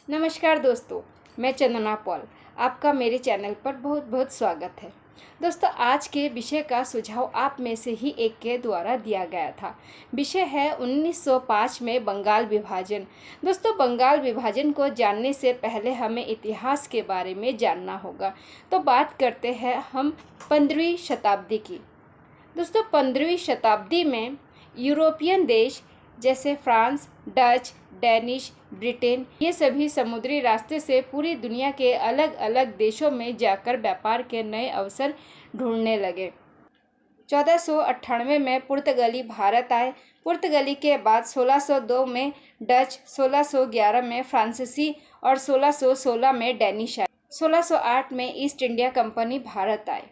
नमस्कार दोस्तों, मैं चंदना पॉल। आपका मेरे चैनल पर बहुत बहुत स्वागत है। दोस्तों, आज के विषय का सुझाव आप में से ही एक के द्वारा दिया गया था। विषय है 1905 में बंगाल विभाजन। दोस्तों, बंगाल विभाजन को जानने से पहले हमें इतिहास के बारे में जानना होगा। तो बात करते हैं हम 15वीं शताब्दी की। दोस्तों, 15वीं शताब्दी में यूरोपियन देश जैसे फ्रांस, डच, डेनिश, ब्रिटेन ये सभी समुद्री रास्ते से पूरी दुनिया के अलग अलग देशों में जाकर व्यापार के नए अवसर ढूंढने लगे। 1498 में पुर्तगाली भारत आए। पुर्तगाली के बाद 1602 में डच, 1611 में फ्रांसीसी और 1616 में डेनिश आए। 1608 में ईस्ट इंडिया कंपनी भारत आए।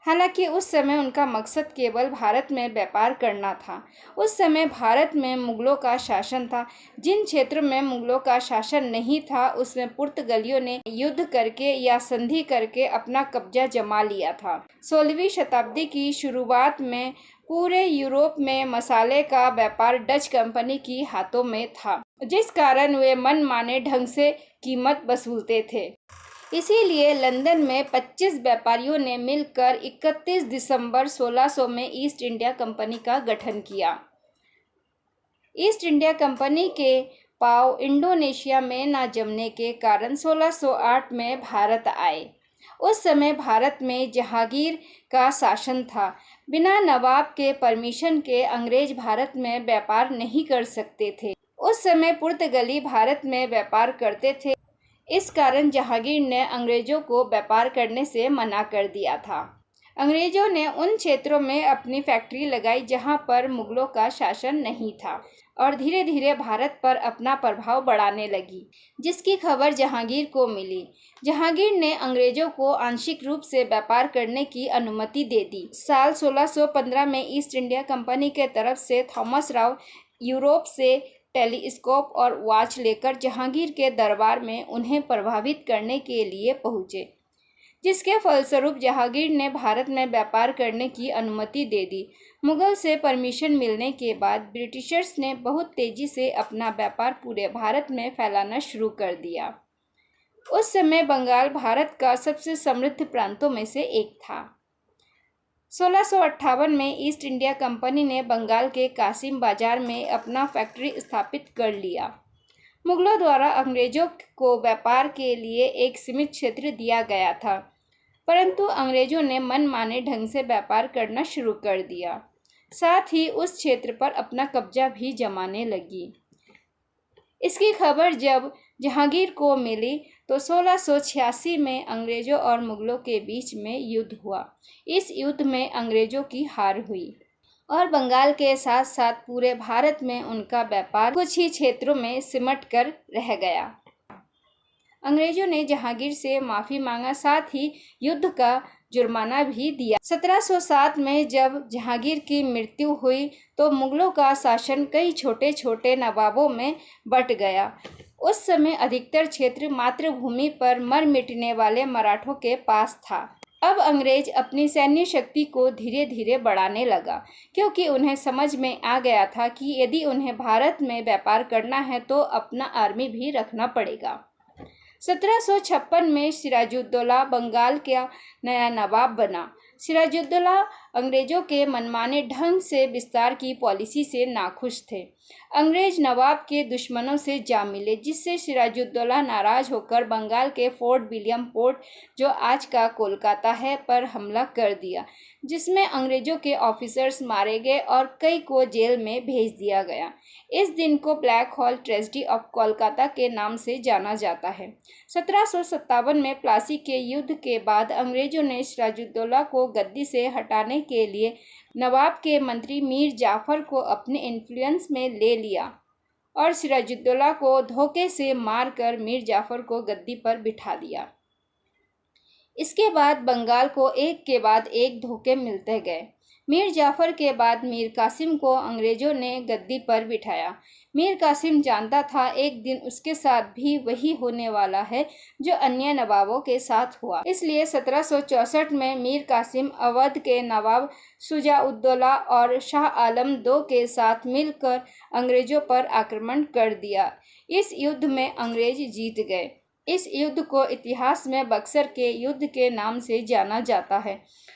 हालांकि उस समय उनका मकसद केवल भारत में व्यापार करना था। उस समय भारत में मुगलों का शासन था। जिन क्षेत्रों में मुगलों का शासन नहीं था उसमें पुर्तगालियों ने युद्ध करके या संधि करके अपना कब्जा जमा लिया था। 16वीं शताब्दी की शुरुआत में पूरे यूरोप में मसाले का व्यापार डच कंपनी की हाथों में था, जिस कारण वे मनमाने ढंग से कीमत वसूलते थे। इसीलिए लंदन में 25 व्यापारियों ने मिलकर 31 दिसंबर 1600 में ईस्ट इंडिया कंपनी का गठन किया। ईस्ट इंडिया कंपनी के पांव इंडोनेशिया में न जमने के कारण 1608 में भारत आए। उस समय भारत में जहांगीर का शासन था। बिना नवाब के परमिशन के अंग्रेज भारत में व्यापार नहीं कर सकते थे। उस समय पुर्तगाली भारत में व्यापार करते थे। इस कारण जहांगीर ने अंग्रेजों को व्यापार करने से मना कर दिया था। अंग्रेजों ने उन क्षेत्रों में अपनी फैक्ट्री लगाई जहां पर मुगलों का शासन नहीं था और धीरे धीरे भारत पर अपना प्रभाव बढ़ाने लगी, जिसकी खबर जहांगीर को मिली। जहांगीर ने अंग्रेजों को आंशिक रूप से व्यापार करने की अनुमति दे दी। साल 1615 में ईस्ट इंडिया कंपनी के तरफ से थॉमस राव यूरोप से टेलीस्कोप और वॉच लेकर जहांगीर के दरबार में उन्हें प्रभावित करने के लिए पहुंचे, जिसके फलस्वरूप जहांगीर ने भारत में व्यापार करने की अनुमति दे दी। मुगल से परमिशन मिलने के बाद ब्रिटिशर्स ने बहुत तेजी से अपना व्यापार पूरे भारत में फैलाना शुरू कर दिया। उस समय बंगाल भारत का सबसे समृद्ध प्रांतों में से एक था। 1658 में ईस्ट इंडिया कंपनी ने बंगाल के कासिम बाजार में अपना फैक्ट्री स्थापित कर लिया। मुगलों द्वारा अंग्रेजों को व्यापार के लिए एक सीमित क्षेत्र दिया गया था, परंतु अंग्रेजों ने मनमाने ढंग से व्यापार करना शुरू कर दिया। साथ ही उस क्षेत्र पर अपना कब्जा भी जमाने लगी। इसकी खबर जब जहांगीर को मिली तो 1686 में अंग्रेजों और मुगलों के बीच में युद्ध हुआ। इस युद्ध में अंग्रेजों की हार हुई और बंगाल के साथ साथ पूरे भारत में उनका व्यापार कुछ ही क्षेत्रों में सिमट कर रह गया। अंग्रेजों ने जहांगीर से माफ़ी मांगा, साथ ही युद्ध का जुर्माना भी दिया। 1707 में जब जहांगीर की मृत्यु हुई तो मुगलों का शासन कई छोटे छोटे नवाबों में बंट गया। उस समय अधिकतर क्षेत्र मातृभूमि पर मर मिटने वाले मराठों के पास था। अब अंग्रेज अपनी सैन्य शक्ति को धीरे धीरे बढ़ाने लगा, क्योंकि उन्हें समझ में आ गया था कि यदि उन्हें भारत में व्यापार करना है तो अपना आर्मी भी रखना पड़ेगा। 1756 में सिराजुद्दौला बंगाल का नया नवाब बना। सिराजुद्दौला अंग्रेजों के मनमाने ढंग से विस्तार की पॉलिसी से नाखुश थे। अंग्रेज नवाब के दुश्मनों से जा मिले, जिससे सिराजुद्दौला नाराज होकर बंगाल के फोर्ट विलियम पोर्ट, जो आज का कोलकाता है, पर हमला कर दिया, जिसमें अंग्रेजों के ऑफिसर्स मारे गए और कई को जेल में भेज दिया गया। इस दिन को black hole tragedy of Kolkata के नाम से जाना जाता है। 1757 में प्लासी के युद्ध के बाद अंग्रेजों ने सिराजुद्दौला को गद्दी से हटाने के लिए नवाब के मंत्री मीर जाफर को अपने इन्फ्लुएंस में ले लिया और सिराजुद्दौला को धोखे से मारकर मीर जाफर को गद्दी पर बिठा दिया। इसके बाद बंगाल को एक के बाद एक धोखे मिलते गए। मीर जाफर के बाद मीर कासिम को अंग्रेजों ने गद्दी पर बिठाया। मीर कासिम जानता था एक दिन उसके साथ भी वही होने वाला है जो अन्य नवाबों के साथ हुआ। इसलिए 1764 में मीर कासिम अवध के नवाब शुजाउद्दौला और शाह आलम II के साथ मिलकर अंग्रेजों पर आक्रमण कर दिया। इस युद्ध में अंग्रेज जीत गए। इस युद्ध को इतिहास में बक्सर के युद्ध के नाम से जाना जाता है।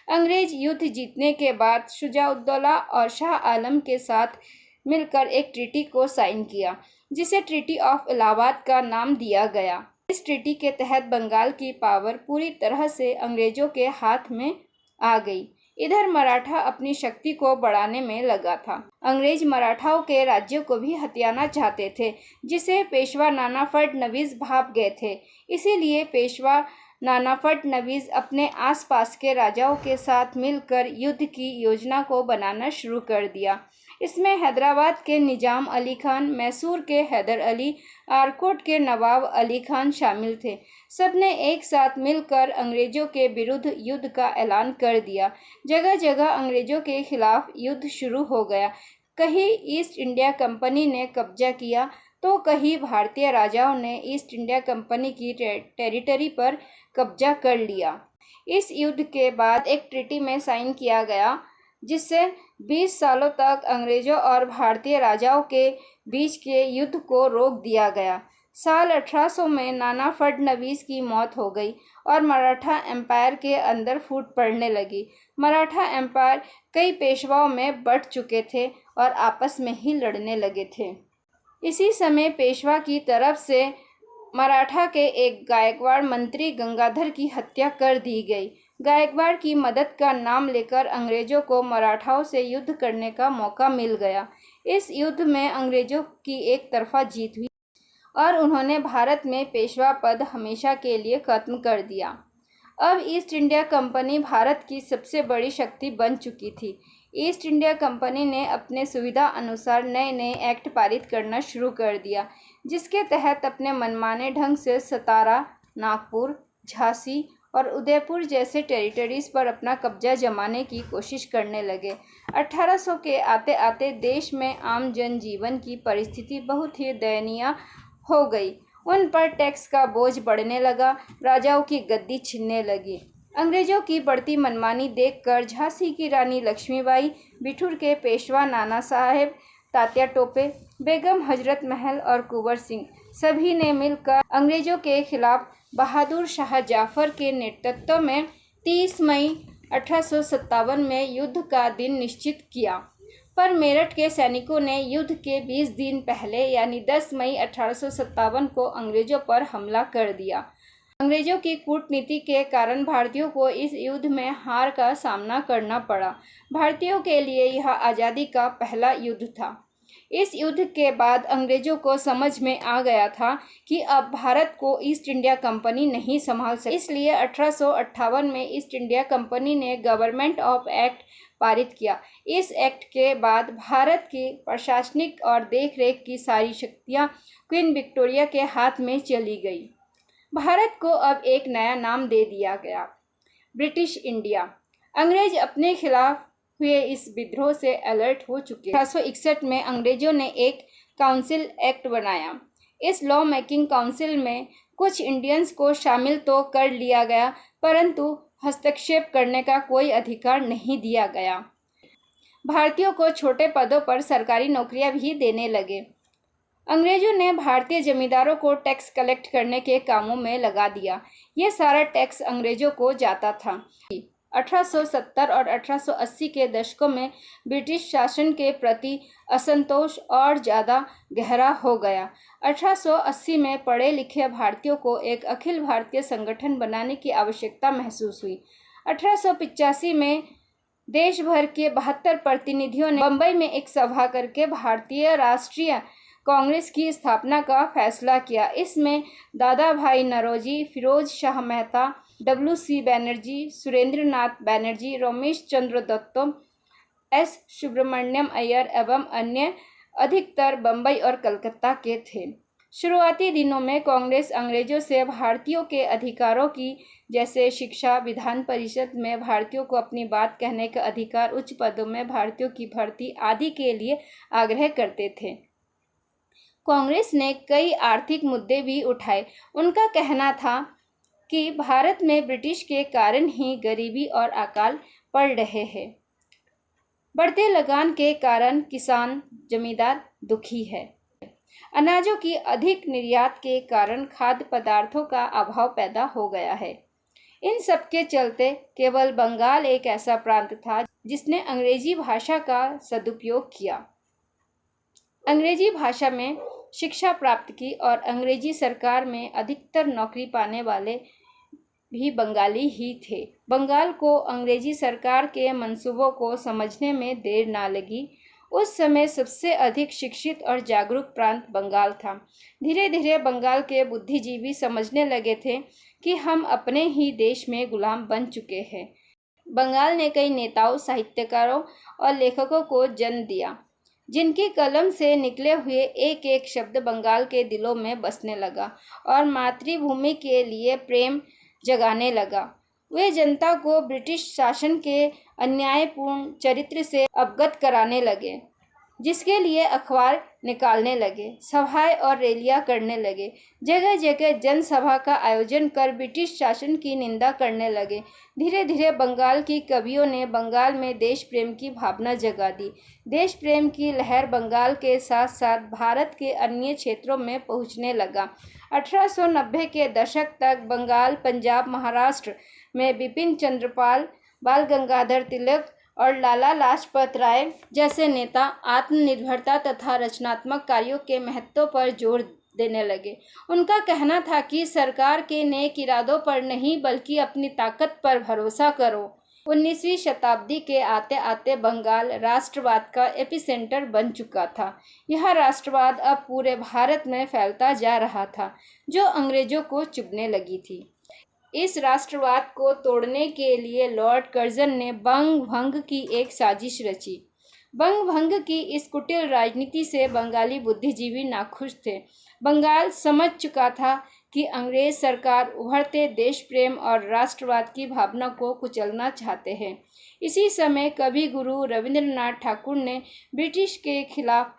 अंग्रेज युद्ध जीतने के बाद शुजाउद्दौला और शाह आलम के साथ मिलकर एक ट्रीटी को साइन किया, जिसे ट्रीटी ऑफ इलाहाबाद का नाम दिया गया। इस ट्रीटी के तहत बंगाल की पावर पूरी तरह से अंग्रेजों के हाथ में आ गई। इधर मराठा अपनी शक्ति को बढ़ाने में लगा था। अंग्रेज मराठाओं के राज्य को भी हथियाना चाहते थे, जिसे पेशवा नाना फडणवीस भाप गए थे। इसीलिए पेशवा नाना फडणवीस अपने आसपास के राजाओं के साथ मिलकर युद्ध की योजना को बनाना शुरू कर दिया। इसमें हैदराबाद के निजाम अली खान, मैसूर के हैदर अली, आरकोट के नवाब अली खान शामिल थे। सबने एक साथ मिलकर अंग्रेजों के विरुद्ध युद्ध का ऐलान कर दिया। जगह जगह अंग्रेजों के खिलाफ युद्ध शुरू हो गया। कहीं ईस्ट इंडिया कंपनी ने कब्जा किया तो कहीं भारतीय राजाओं ने ईस्ट इंडिया कंपनी की टेरिटरी पर कब्जा कर लिया। इस युद्ध के बाद एक ट्रीटी में साइन किया गया, जिससे 20 सालों तक अंग्रेजों और भारतीय राजाओं के बीच के युद्ध को रोक दिया गया। साल 1800 में नाना फडणवीस की मौत हो गई और मराठा एम्पायर के अंदर फूट पड़ने लगी। मराठा एम्पायर कई पेशवाओं में बंट चुके थे और आपस में ही लड़ने लगे थे। इसी समय पेशवा की तरफ से मराठा के एक गायकवाड़ मंत्री गंगाधर की हत्या कर दी गई। गायकवाड़ की मदद का नाम लेकर अंग्रेजों को मराठाओं से युद्ध करने का मौका मिल गया। इस युद्ध में अंग्रेजों की एक तरफा जीत हुई और उन्होंने भारत में पेशवा पद हमेशा के लिए खत्म कर दिया। अब ईस्ट इंडिया कंपनी भारत की सबसे बड़ी शक्ति बन चुकी थी। ईस्ट इंडिया कंपनी ने अपने सुविधा अनुसार नए नए एक्ट पारित करना शुरू कर दिया, जिसके तहत अपने मनमाने ढंग से सतारा, नागपुर, झांसी और उदयपुर जैसे टेरिटरीज पर अपना कब्जा जमाने की कोशिश करने लगे। 1800 के आते आते देश में आम जनजीवन की परिस्थिति बहुत ही दयनीय हो गई। उन पर टैक्स का बोझ बढ़ने लगा, राजाओं की गद्दी छिनने लगी। अंग्रेजों की बढ़ती मनमानी देखकर झांसी की रानी लक्ष्मीबाई, बिठूर के पेशवा नाना साहेब, तात्या टोपे, बेगम हजरत महल और कुंवर सिंह सभी ने मिलकर अंग्रेजों के खिलाफ बहादुर शाह जाफर के नेतृत्व में 30 मई 1857 में युद्ध का दिन निश्चित किया। पर मेरठ के सैनिकों ने युद्ध के 20 दिन पहले यानी 10 मई 1857 को अंग्रेजों पर हमला कर दिया। अंग्रेजों की कूटनीति के कारण भारतीयों को इस युद्ध में हार का सामना करना पड़ा। भारतीयों के लिए यह आज़ादी का पहला युद्ध था। इस युद्ध के बाद अंग्रेजों को समझ में आ गया था कि अब भारत को ईस्ट इंडिया कंपनी नहीं संभाल सकती। इसलिए 1858 में ईस्ट इंडिया कंपनी ने गवर्नमेंट ऑफ एक्ट पारित किया। इस एक्ट के बाद भारत की प्रशासनिक और देखरेख की सारी शक्तियां क्वीन विक्टोरिया के हाथ में चली गई। भारत को अब एक नया नाम दे दिया गया, ब्रिटिश इंडिया। अंग्रेज अपने खिलाफ हुए इस विद्रोह से अलर्ट हो चुके। 1861 में अंग्रेजों ने एक काउंसिल एक्ट बनाया। इस लॉ मेकिंग काउंसिल में कुछ इंडियंस को शामिल तो कर लिया गया, परंतु हस्तक्षेप करने का कोई अधिकार नहीं दिया गया। भारतीयों को छोटे पदों पर सरकारी नौकरियां भी देने लगे। अंग्रेजों ने भारतीय जमींदारों को टैक्स कलेक्ट करने के कामों में लगा दिया। ये सारा टैक्स अंग्रेजों को जाता था। 1870 और 1880 के दशकों में ब्रिटिश शासन के प्रति असंतोष और ज़्यादा गहरा हो गया। 1880 में पढ़े लिखे भारतीयों को एक अखिल भारतीय संगठन बनाने की आवश्यकता महसूस हुई। 1885 में देश भर के 72 प्रतिनिधियों ने बम्बई में एक सभा करके भारतीय राष्ट्रीय कांग्रेस की स्थापना का फैसला किया। इसमें दादा भाई नौरोजी, फिरोज शाह मेहता, WC बैनर्जी, सुरेंद्र नाथ बैनर्जी, रमेश चंद्र दत्त, S सुब्रमण्यम अय्यर एवं अन्य अधिकतर बम्बई और कलकत्ता के थे। शुरुआती दिनों में कांग्रेस अंग्रेजों से भारतीयों के अधिकारों की, जैसे शिक्षा, विधान परिषद में भारतीयों को अपनी बात कहने का अधिकार, उच्च पदों में भारतीयों की भर्ती आदि के लिए आग्रह करते थे। कांग्रेस ने कई आर्थिक मुद्दे भी उठाए। उनका कहना था कि भारत में ब्रिटिश के कारण ही गरीबी और अकाल पड़ रहे हैं। बढ़ते लगान के कारण किसान, जमींदार दुखी है। अनाजों की अधिक निर्यात के कारण खाद्य पदार्थों का अभाव पैदा हो गया है। इन सब के चलते केवल बंगाल एक ऐसा प्रांत था जिसने अंग्रेजी भाषा का सदुपयोग किया, अंग्रेजी भाषा में शिक्षा प्राप्त की और अंग्रेजी सरकार में अधिकतर नौकरी पाने वाले भी बंगाली ही थे। बंगाल को अंग्रेजी सरकार के मंसूबों को समझने में देर ना लगी। उस समय सबसे अधिक शिक्षित और जागरूक प्रांत बंगाल था। धीरे धीरे बंगाल के बुद्धिजीवी समझने लगे थे कि हम अपने ही देश में गुलाम बन चुके हैं। बंगाल ने कई नेताओं, साहित्यकारों और लेखकों को जन्म दिया, जिनकी कलम से निकले हुए एक एक शब्द बंगाल के दिलों में बसने लगा और मातृभूमि के लिए प्रेम जगाने लगा। वे जनता को ब्रिटिश शासन के अन्यायपूर्ण चरित्र से अवगत कराने लगे, जिसके लिए अखबार निकालने लगे, सभाएं और रैलियां करने लगे, जगह जगह जनसभा का आयोजन कर ब्रिटिश शासन की निंदा करने लगे। धीरे धीरे बंगाल की कवियों ने बंगाल में देश प्रेम की भावना जगा दी। देश प्रेम की लहर बंगाल के साथ साथ भारत के अन्य क्षेत्रों में पहुंचने लगा। 1890 के दशक तक बंगाल, पंजाब, महाराष्ट्र में बिपिन चंद्र पाल, बाल गंगाधर तिलक और लाला लाजपत राय जैसे नेता आत्मनिर्भरता तथा रचनात्मक कार्यों के महत्व पर जोर देने लगे। उनका कहना था कि सरकार के नेक इरादों पर नहीं बल्कि अपनी ताकत पर भरोसा करो। 19वीं शताब्दी के आते आते बंगाल राष्ट्रवाद का एपिसेंटर बन चुका था। यह राष्ट्रवाद अब पूरे भारत में फैलता जा रहा था, जो अंग्रेजों को चुभने लगी थी। इस राष्ट्रवाद को तोड़ने के लिए लॉर्ड कर्जन ने बंग भंग की एक साजिश रची। बंग भंग की इस कुटिल राजनीति से बंगाली बुद्धिजीवी नाखुश थे। बंगाल समझ चुका था कि अंग्रेज सरकार उभरते देश प्रेम और राष्ट्रवाद की भावना को कुचलना चाहते हैं। इसी समय कवि गुरु रविंद्रनाथ ठाकुर ने ब्रिटिश के खिलाफ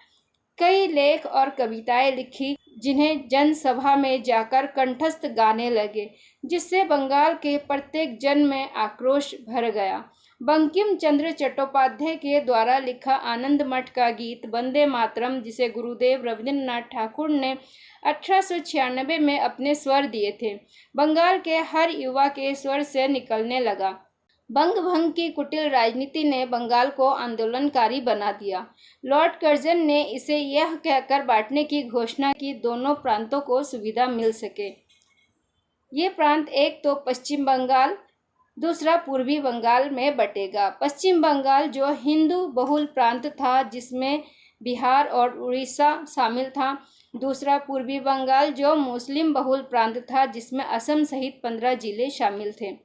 कई लेख और कविताएं लिखी, जिन्हें जनसभा में जाकर कंठस्थ गाने लगे, जिससे बंगाल के प्रत्येक जन में आक्रोश भर गया। बंकिम चंद्र चट्टोपाध्याय के द्वारा लिखा आनंद मठ का गीत वंदे मातरम, जिसे गुरुदेव रविंद्रनाथ ठाकुर ने 1896 में अपने स्वर दिए थे, बंगाल के हर युवा के स्वर से निकलने लगा। बंग भंग की कुटिल राजनीति ने बंगाल को आंदोलनकारी बना दिया। लॉर्ड कर्जन ने इसे यह कहकर बांटने की घोषणा की दोनों प्रांतों को सुविधा मिल सके। ये प्रांत एक तो पश्चिम बंगाल, दूसरा पूर्वी बंगाल में बटेगा। पश्चिम बंगाल जो हिंदू बहुल प्रांत था, जिसमें बिहार और उड़ीसा शामिल था। दूसरा पूर्वी बंगाल जो मुस्लिम बहुल प्रांत था, जिसमें असम सहित 15 जिले शामिल थे।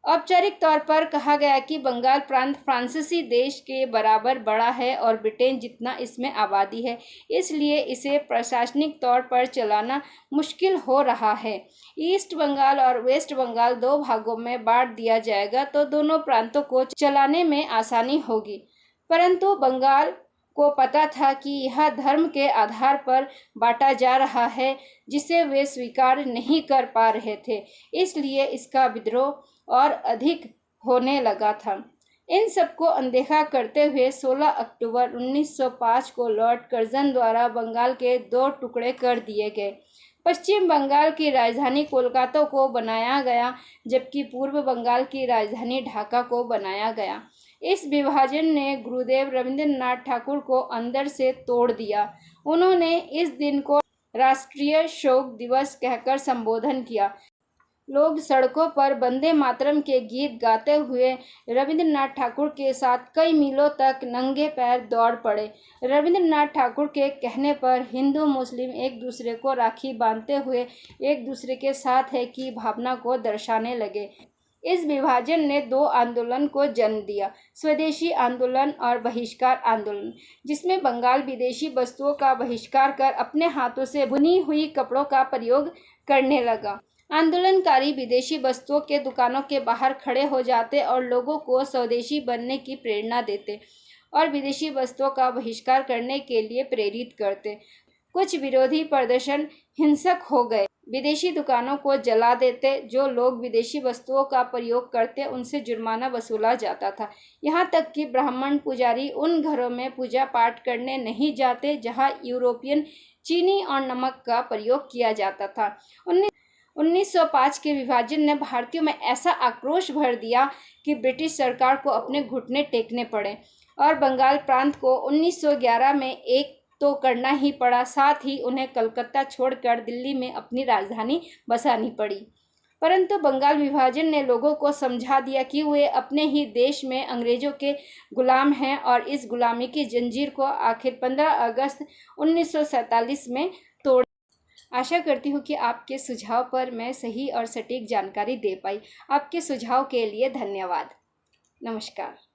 औपचारिक तौर पर कहा गया कि बंगाल प्रांत फ्रांसीसी देश के बराबर बड़ा है और ब्रिटेन जितना इसमें आबादी है, इसलिए इसे प्रशासनिक तौर पर चलाना मुश्किल हो रहा है। ईस्ट बंगाल और वेस्ट बंगाल 2 भागों में बांट दिया जाएगा तो दोनों प्रांतों को चलाने में आसानी होगी। परंतु बंगाल को पता था कि यह धर्म के आधार पर बांटा जा रहा है, जिसे वे स्वीकार नहीं कर पा रहे थे, इसलिए इसका विद्रोह और अधिक होने लगा था। इन सबको अनदेखा करते हुए 16 अक्टूबर 1905 को लॉर्ड कर्जन द्वारा बंगाल के 2 टुकड़े कर दिए गए। पश्चिम बंगाल की राजधानी कोलकाता को बनाया गया, जबकि पूर्व बंगाल की राजधानी ढाका को बनाया गया। इस विभाजन ने गुरुदेव रविंद्रनाथ ठाकुर को अंदर से तोड़ दिया। उन्होंने इस दिन को राष्ट्रीय शोक दिवस कहकर संबोधन किया। लोग सड़कों पर वंदे मातरम के गीत गाते हुए रविंद्रनाथ ठाकुर के साथ कई मीलों तक नंगे पैर दौड़ पड़े। रविंद्रनाथ ठाकुर के कहने पर हिंदू मुस्लिम एक दूसरे को राखी बांधते हुए एक दूसरे के साथ है की भावना को दर्शाने लगे। इस विभाजन ने 2 आंदोलन को जन्म दिया, स्वदेशी आंदोलन और बहिष्कार आंदोलन, जिसमें बंगाल विदेशी वस्तुओं का बहिष्कार कर अपने हाथों से बुनी हुई कपड़ों का प्रयोग करने लगा। आंदोलनकारी विदेशी वस्तुओं के दुकानों के बाहर खड़े हो जाते और लोगों को स्वदेशी बनने की प्रेरणा देते और विदेशी वस्तुओं का बहिष्कार करने के लिए प्रेरित करते। कुछ विरोधी प्रदर्शन हिंसक हो गए। विदेशी दुकानों को जला देते, जो लोग विदेशी वस्तुओं का प्रयोग करते उनसे जुर्माना वसूला जाता था। यहाँ तक कि ब्राह्मण पुजारी उन घरों में पूजा पाठ करने नहीं जाते जहाँ यूरोपियन चीनी और नमक का प्रयोग किया जाता था। 1905 के विभाजन ने भारतीयों में ऐसा आक्रोश भर दिया कि ब्रिटिश सरकार को अपने घुटने टेकने पड़े और बंगाल प्रांत को 1911 में एक तो करना ही पड़ा, साथ ही उन्हें कलकत्ता छोड़कर दिल्ली में अपनी राजधानी बसानी पड़ी। परंतु बंगाल विभाजन ने लोगों को समझा दिया कि वे अपने ही देश में अंग्रेजों के गुलाम हैं और इस गुलामी की जंजीर को आखिर 15 अगस्त 1947 में तोड़। आशा करती हूँ कि आपके सुझाव पर मैं सही और सटीक जानकारी दे पाई। आपके सुझाव के लिए धन्यवाद। नमस्कार।